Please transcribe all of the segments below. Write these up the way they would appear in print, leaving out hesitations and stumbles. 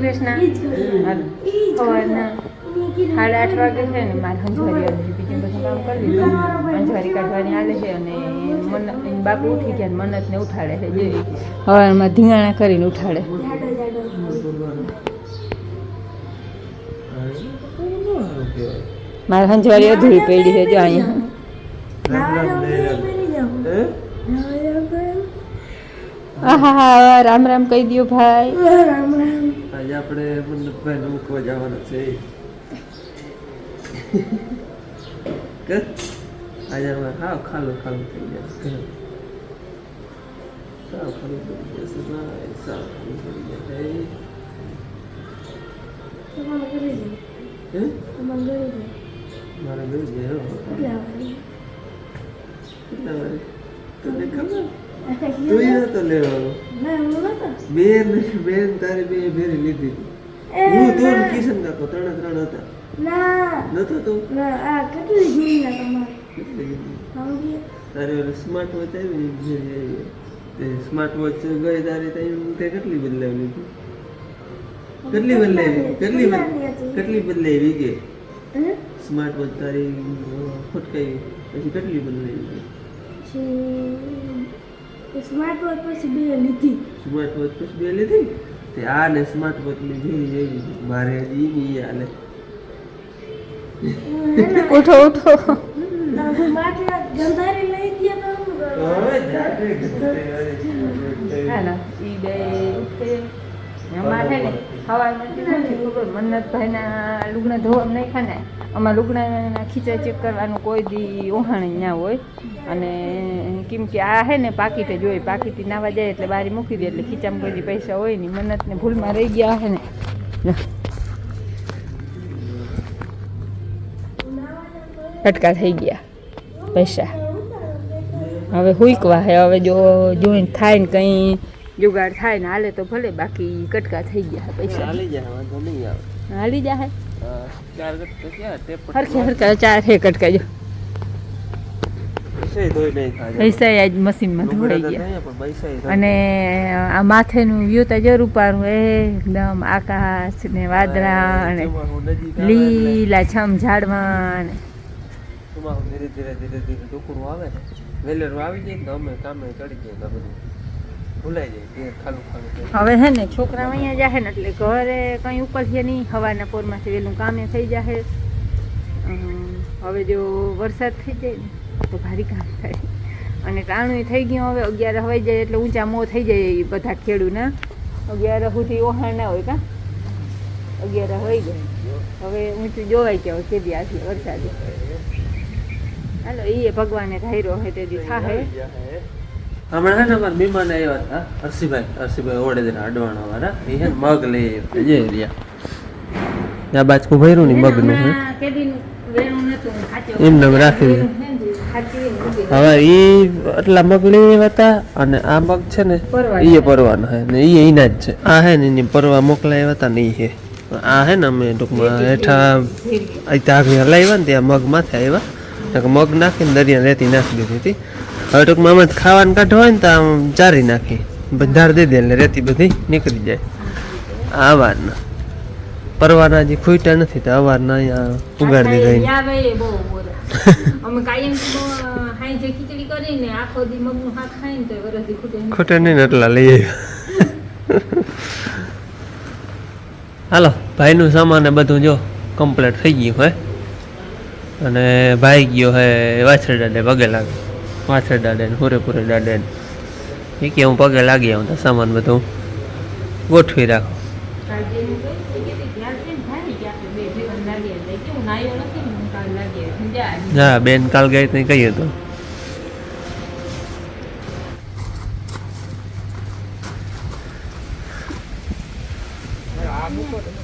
કૃષ્ણ સવારના 8:30 વાગે છે ને મારે હંજવારી આવી બીજું બધું કામ કરી લીધું હંજવારી કાઢવાની હાલે છે અને બાપુ ઉઠી ગયા મન્નતને ઉઠાડે છે જે સવારમાં ધીંગાણા કરીને ઉઠાડે મારે હંજવારી અધૂરી પડી છે જો અહીંયા હા રામ રામ કહી દો ભાઈ આજે આપણે મન્નતભાઈ નું મૂકવા જવાનું છે આજે અમે હાવ ખાલું ખાલું થઈ ગયા સાવ ખાલું થઈ જશે સાવ ખાલું થઈ જશે મારે ગઈ જાય કેટલા વાર તને ખબર તું નતો લેવાનો બેન તારી બે ભેરી લીધી હું તો કિશન કાકો 3 હતા નતો તું તારે સ્માર્ટ વોચ આવી તે સ્માર્ટ વોચ ગઈ તારી તે કેટલી બદલાવી લીધી કેટલી બદલાવી કે સ્માર્ટ વોચ તારી ફટકાઈ પછી કેટલી બદલાવી ગઈ સ્માર્ટ વોચ પછી બે લીધી તે આ ને સ્માર્ટ વોચ લીધી મારે ઈ ની આલે ઉઠો ઉઠો ગંધારી લઈ ગયા અમારે ને મન્નતભાઈના લુગડા ધોવા નહીં ખાને અમારે લુગડાના ખીચા ચેક કરવાનું કોઈ દી ઓહાણ ના હોય અને કેમ કે આ હે ને પાકીટે જ હોય પાકીટી નાવા જાય એટલે બારી મૂકી દે એટલે ખીચામાં કોઈ દી પૈસા હોય નહીં મન્નતને ભૂલમાં રહી ગયા હે ને કટકા થઈ ગયા પૈસા હવે હુઈકવા હે હવે જો જોઈન્ટ થાય ને કંઈ જુગાડ થાય ને હાલે તો ભલે બાકી કટકા થઈ ગયા પૈસા હાલી જાય વાંધો નહીં આવે હાલી જાય ચાર કટકા ક્યાં ટેપ હરખા 4 હે કટકા જો પૈસા ધોઈ નહીં થાય પૈસા આજ મશીનમાં ધોઈ ગયા પણ પૈસા અને આ માથેનું વ્યૂ તો જો રૂપારું એકદમ આકાશ ને વાદળા અને લીલા છમ ઝાડમાં ને ધીરે ધીરે ટુકડું આવે ને વેલેરું આવી જાય ને અમે કામે ચડી જાય બધું ભૂલાઈ જાય ખાલું હવે હે ને છોકરા અહીંયા જાહે ને એટલે ઘરે કંઈ ઉકળીએ નહીં હવાના પોરમાંથી વહેલું કામે થઈ જાહે હવે જો વરસાદ થઈ જાય ને તો ભારી કામ થાય અને ટાણું થઈ ગયું હવે 11 હવાઈ જાય એટલે ઊંચા મોં થઈ જાય બધા ખેડૂના 11 સુધી ઓહાણ ના હોય કા 11 હવાઈ જાય હવે ઊંચું જોવાય કે હવે કેદી આટલી વરસાદ હાલો એ ભગવાને ધાર્યો હોય તે દી થાહે હમણાં છે ને અમારા મહેમાન આવ્યા હતા હર્ષિભાઈ ઓડેદરા અડવાણા વાળા એ છે ને મગ લઈ જે રહ્યા આ બાજકું ભર્યું ને મગનું એમને રાખી હવે એ એટલા મગ લઈ આવ્યા હતા અને આ મગ છે ને એ પરવાના છે ને એ એના જ છે આ હે ને એની પરવા મોકલાવ્યા હતા ને એ છે આ હે ને અમે ટૂંકમાં હેઠા આગળ હલાવ્યા ને ત્યાં મગ માથે આવ્યા મગ નાખીને દરિયા રેતી નાખી દીધી હતી હવે ટૂંકમાં આમાં ખાવાનું કાઢવા હોય ને તો આમ ચારી નાખી ધાર દઈ દે એટલે રેતી બધી નીકળી જાય આવારના પરવાના જે ખૂટ્યા નથી તો અવારના અહીંયા ઉગાડી દીધા ખૂટે નહીં ને એટલા લઈ આવ્યા હાલો ભાઈનું સામાન બધું જો કમ્પ્લીટ થઈ ગયું હોય અને ભાઈ ગયો હે વાછર દાડે પગે લાગે વાછર દાડે ને પૂરેપૂરે દાડે એ કે હું પગે લાગી આવું તો સામાન બધું ગોઠવી રાખો હા બેન કાલ ગઈ નહીં કહ્યું તો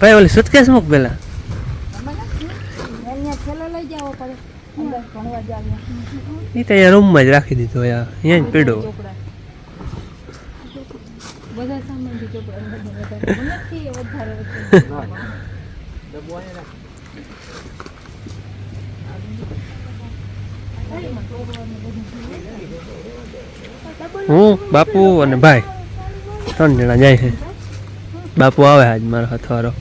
ભાઈ ઓલી સુટકેસ મૂક પેલા એ તો અહીંયા રૂમમાં જ રાખી દીધો અહીંયા જ પીડો હું બાપુ અને ભાઈ 3 જણા જાય છે બાપુ આવે આજ મારો હથવારો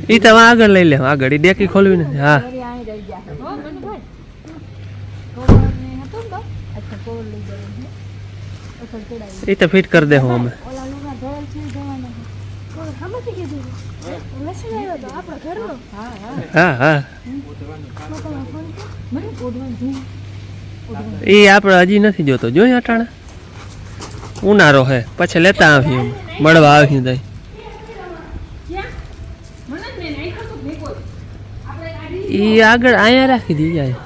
ઈ તમે આગળ લઈ લે આગળ ઈ ડેકી ખોલવી નથી હા ઈ તો ફિટ કરી દે હું અમે હા હા ઈ આપણે હજી નથી જોતો જોઈ અટાણા ઉનાળો હે પછી લેતા આવીએ મળવા આવીએ તઈ ઈ આગળ અહીંયા રાખી દી જાય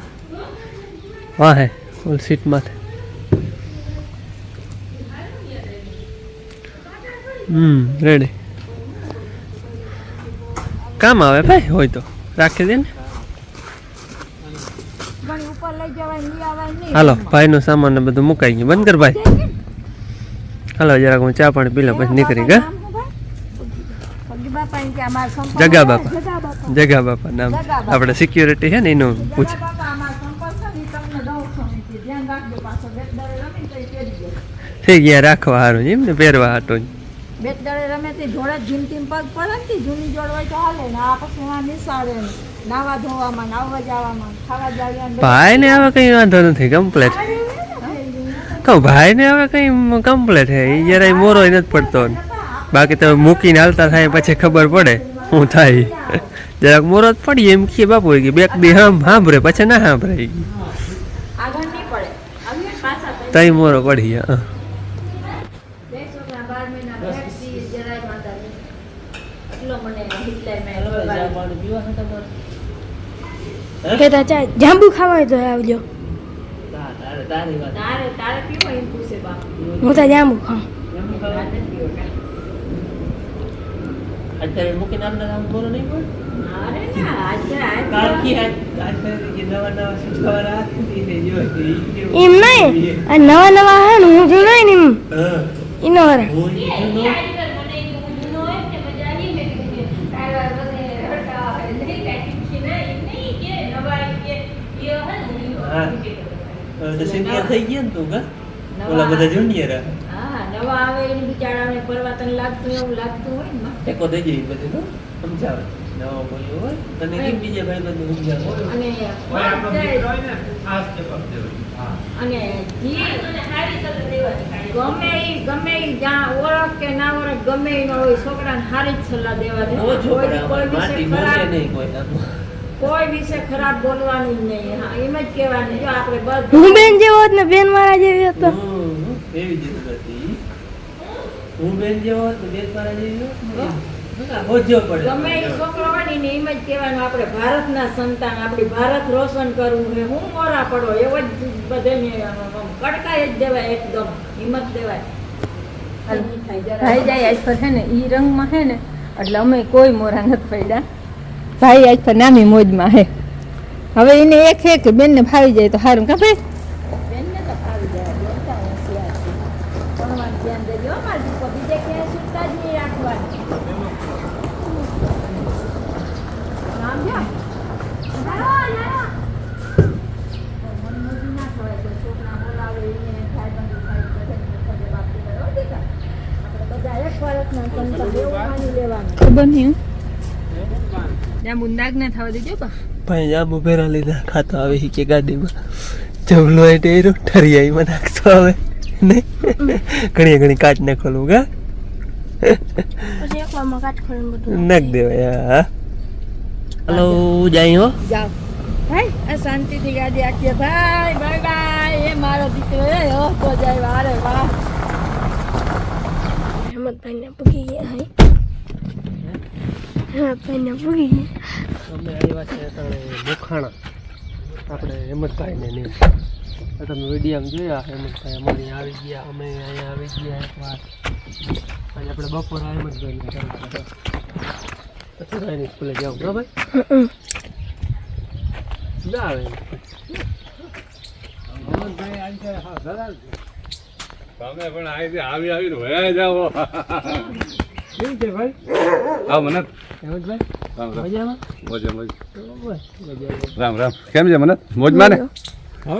હા હે ઓલ સીટ માથે રેડી કામ આવે ભાઈ હોય તો રાખી દે ને હાલો ભાઈનો સામાન ને બધું મુકાઈ ગયું બંધ કર ભાઈ હાલો જરાક હું ચા પાણી પી લો પછી નીકળી ગયા જગા બાપા નામ આપણે સિક્યુરિટી છે ને એનું પૂછે થઈ ગયા રાખવા સારું એમ ને પહેરવા હાટો ભાઈ ને હવે કઈ વાંધો નથી કમ્પ્લેટ કહું ભાઈ ને હવે કઈ કમ્પ્લેટ હે એ જરાય મોરો નથી પડતો બાકી તમે મૂકીને હાલતા થાય પછી ખબર પડે શું થાય જરાક મોરો જ પડી એમ કે બાપુ કે બેક દી સાંભળે પછી ના સાંભળે તઈ મોરો પડી જાંબુ ખાવા તો આવજો હું તો જાંબુ ખાઉં અત્યારે મૂકીને આમ મોરો નહીં એમ નહીં નવા નવા હે ને હું જોઈ ને એનો સિનિયર થઈ ગયા ને તું કા ઓલા બધા જુનિયર નવા આવે એને બિચારાને પરવાતન લાગતું એવું લાગતું હોય ને ટેકો દઈ જઈ બધું સમજાવે નવો બોલ્યો હોય તને કેમ બીજા ભાઈ બધું સમજાવે અને અને ગમે ઈ જ્યાં ઓળખ કે ના ઓળખ ગમે એનો હોય છોકરાને સારી જ સલાહ દેવાની કોઈ વિશે ખરાબ બોલવાનું જ નહીં હા એમ જ કહેવાનું જો આપણે બધું હું બેન જેવો હતો ને બેન મારા જેવી હતો એવી જ હતી હું બેન જેવો હતો બેન મારા જેવી હોજો પડે ગમે એ છોકરો હોય ને એમ જ કહેવાનું આપણે ભારતના સંતાન આપણી ભારત રોશન કરવું છે હું મોરા પડો એવો જ બધાને કડકાઈ જ દેવાય એકદમ હિંમત દેવાય ભાઈ જાય આજ પર છે ને ઈ રંગમાં છે ને એટલે અમે કોઈ મોરા નથી પડ્યા ભાઈ આજ પર નામી મોજમાં હે હવે એને એક હે કે બેનને ફાવી જાય તો સારું કા ભાઈ બેનને તો ફાવી જાય બોલતા હોશિયાર છે ભણવાનું ધ્યાન દેજો અમારે બીજે ક્યાંય સુરતા જ નહીં રાખવાની નામ જા છોકરા બોલાવે એને થાય બંધ થાય બાપી કરો દીકરા આપણે બધા એક વર્ષના સંતા એવું માની લેવાનું ખબર નહીં જ્યાં બુંદાગ ને થવા દેજો બા ભાઈ જાંબુ ભેરા લીધા ખાતો આવે કે ગાડીમાં જમલો એટલે એ ઠરિયાઈમાં નાખતો આવે ને ઘણી ઘણી કાચ ને ખોલવું કા પછી એકલામાં કાચ ખોલીને બધું નાખ દેવાય હા હલો જાય હો જાઓ ભાઈ આ શાંતિથી ગાડી આખીએ ભાઈ બાય બાય એ મારો દીકરો એ હો તો જાય વારે વાહ હેમંતભાઈ ને પૂગી ગયા હે હેમંતભાઈ ને પૂગી ગયા અમે આવ્યા છે તણે મુખાણા આપણે હેમંતભાઈ ને નહીં તમે વિડીયો જોયા હેમંતભાઈ અમારી આવી ગયા અમે અહીંયા આવી ગયા એકવાર અને આપણે બપોર હેમંતભાઈ પછી ભાઈની સ્કૂલે જાવ બરાબર ના આવે હેમંતભાઈ આવી જાય હા ઘર તમે પણ આવીને વયા જાઓ કેમ છે ભાઈ હા મને હેમંતભાઈ રામ રામ મજામાં મજા મજા બસ મજામાં રામ રામ કેમ છે મને મોજમાં ને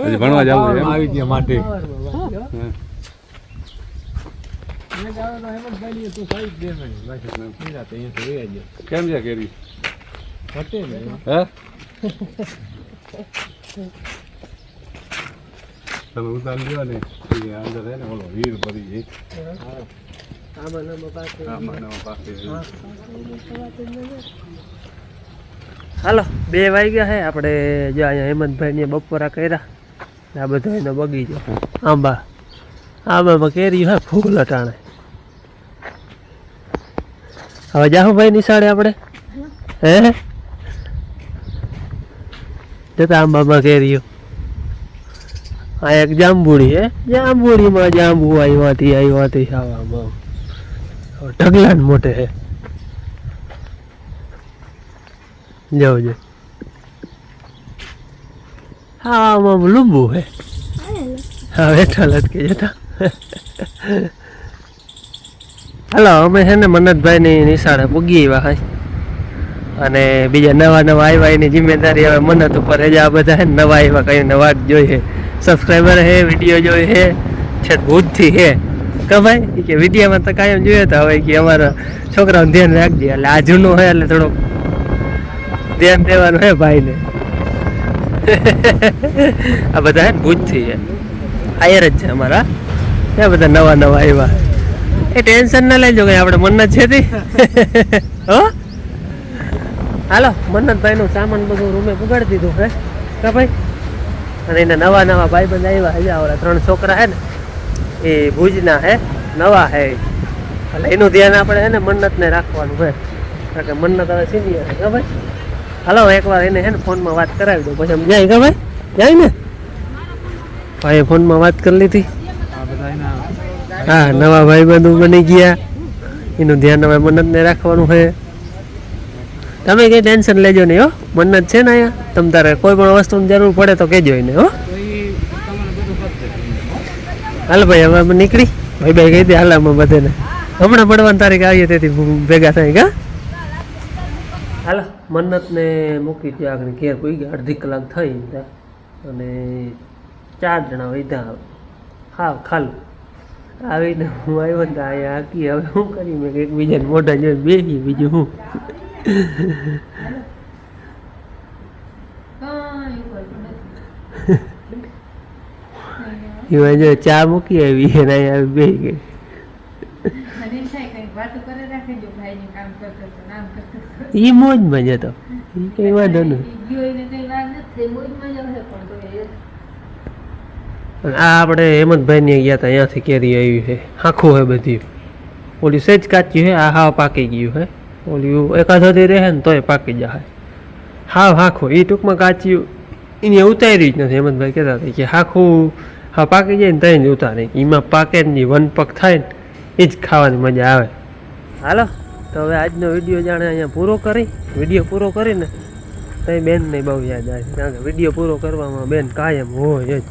હજી ભણવા જવું છે એમ? આવી ગયા માટે હા. કેમ છે કેરી હે તમે ઉતારી લ્યો ને એ અંદર છે ને ઓલો હીર ભરી છે આમાં આમાં પાસે હાલો 2 વાગ્યા છે આપણે જો અહીંયા હેમંતભાઈને બપોરા કર્યા આ બધો એનો બગીચો આંબામાં કેરી હોય ફૂલ અટાણે હવે જાહું ભાઈ નિશાળે આપણે હે જતા આંબામાં કેરીઓ આ એક જાંબુડી હે જાંબુડીમાં જાંબુ આવ્યાથી આવામાં ઢગલાન મોટે હે જો હા આમાં લુંબુ હે હા બેઠા લટકે જતા હાલો અમે છે ને મન્નતભાઈની નિશાળે પૂગી આવ્યા હાય અને બીજા નવા આવ્યા એની જિમ્મેદારી હવે મન્નત ઉપર જ આ બધા હે નવા આવ્યા કઈ વાત જોઈ હે સબસ્ક્રાઈબર હે વિડીયો જોઈ હે છે ભૂતથી હે કે ભાઈ કે વિડીયોમાં તો કાયમ જોઈએ તો હવે કે અમારા છોકરાઓને ધ્યાન રાખજે એટલે આ જૂનું હોય એટલે થોડુંક ધ્યાન દેવાનું હે ભાઈને આ બધા હે ભૂતથી હે આયર જ છે અમારા એ બધા નવા આવ્યા એ ટેન્શન ના લેજો કઈ આપણે મન્નત છે તી હો હાલો મન્નતભાઈ નું સામાન બધું રૂમે પુગાડી દીધું હે કા ભાઈ અને એના નવા ભાઈબંધ આવ્યા હજી ઓલા 3 છોકરા હે ને એ ભુજના હે નવા હે એટલે એનું ધ્યાન આપણે હે ને મન્નતને રાખવાનું હે કારણ કે મન્નત હવે સિનિયર હે કા ભાઈ હાલો એકવાર એને હે ને ફોનમાં વાત કરાવી દઉં પછી જાય કા ભાઈ જાય ને ભાઈએ ફોનમાં વાત કરી લીધી હા નવા ભાઈબંધો બની ગયા એનું ધ્યાન હવે મન્નતને રાખવાનું છે તમે કઈ ટેન્શન લેજો નહીં હો મન્નત છે ને અહીંયા તમ તારે કોઈ પણ વસ્તુની જરૂર પડે તો કહેજો એને હો હાલ ભાઈ હવે અમે નીકળી ભાઈ કહી દે હાલ અમે બધાને હમણાં પડવાની તારીખ આવીએ તેથી ભેગા થાય કા હાલો મન્નતને મૂકી ત્યાં આગળ ઘેર કોઈ ગયા અડધી કલાક થઈ અને 4 જણા વધ્યા હા ખાલું આવીને હું આવ્યો ને અહીંયા આકી હવે શું કરી મેં એકબીજાને મોઢા જોઈ બેસી બીજું હું એમાં જો ચા મૂકી આવી અને અહીંયા બેસી ગઈ એ મોજમાં જતો એ કઈ વાંધો નહીં આ આપણે હેમંતભાઈ ગયા હતા અહીંયાથી કેરી આવી છે આખું હે બધી ઓલી સેજ કાચી હે આ હાવ પાકી ગયું હે ઓલી એકાદોથી રહે ને તોય પાકી જાય હાવ આખું એ ટૂંકમાં કાચી એને ઉતારી જ નથી હેમંતભાઈ કહેતા હતા કે આખું હા પાકી જાય ને તઈ જ ઉતારે એમાં પાકે જ નહીં વન પગ થાય ને એ જ ખાવાની મજા આવે હાલો તો હવે આજનો વિડીયો જાણે અહીંયા પૂરો કરી વિડીયો પૂરો કરીને તઈ બેનને બહુ યાદ આવે કારણ કે વિડીયો પૂરો કરવામાં બેન કાયમ હોય જ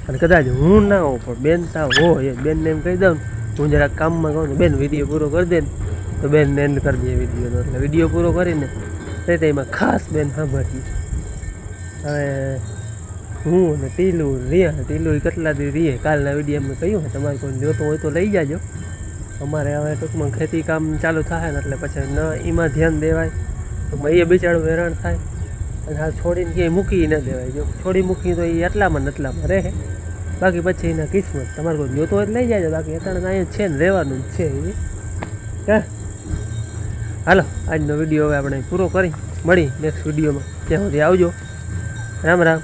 અને કદાચ હું ના હોઉં પણ બેન તા હોય બેનને એમ કહી દઉં હું જરાક કામમાં કહું ને બેન વિડીયો પૂરો કરી દે ને તો બેનને એન્ડ કરી દઈએ વિડીયોનો એટલે વિડીયો પૂરો કરીને તે એમાં ખાસ બેન સાંભળીએ હવે હું અને ટીલું કેટલા દી રીએ કાલના વિડીયોમાં કહ્યું હોય તમારે કોઈ જોતો હોય તો લઈ જાજો અમારે હવે ટૂંકમાં ખેતી કામ ચાલુ થાય ને એટલે પછી ન એમાં ધ્યાન દેવાય તો એ બિચારું હેરાન થાય અને હાલ છોડીને ક્યાંય મૂકી ન દેવાય જો છોડી મૂકી તો એ એટલામાં ને એટલામાં રહે બાકી પછી એના કિસ્મત તમારે કોઈ જોતો હોય તો લઈ જાય બાકી અત્યારે અહીંયા છે ને રહેવાનું જ છે એ હા હાલો આજનો વિડીયો હવે આપણે પૂરો કરી મળી નેક્સ્ટ વિડીયોમાં ત્યાં સુધી આવજો રામ રામ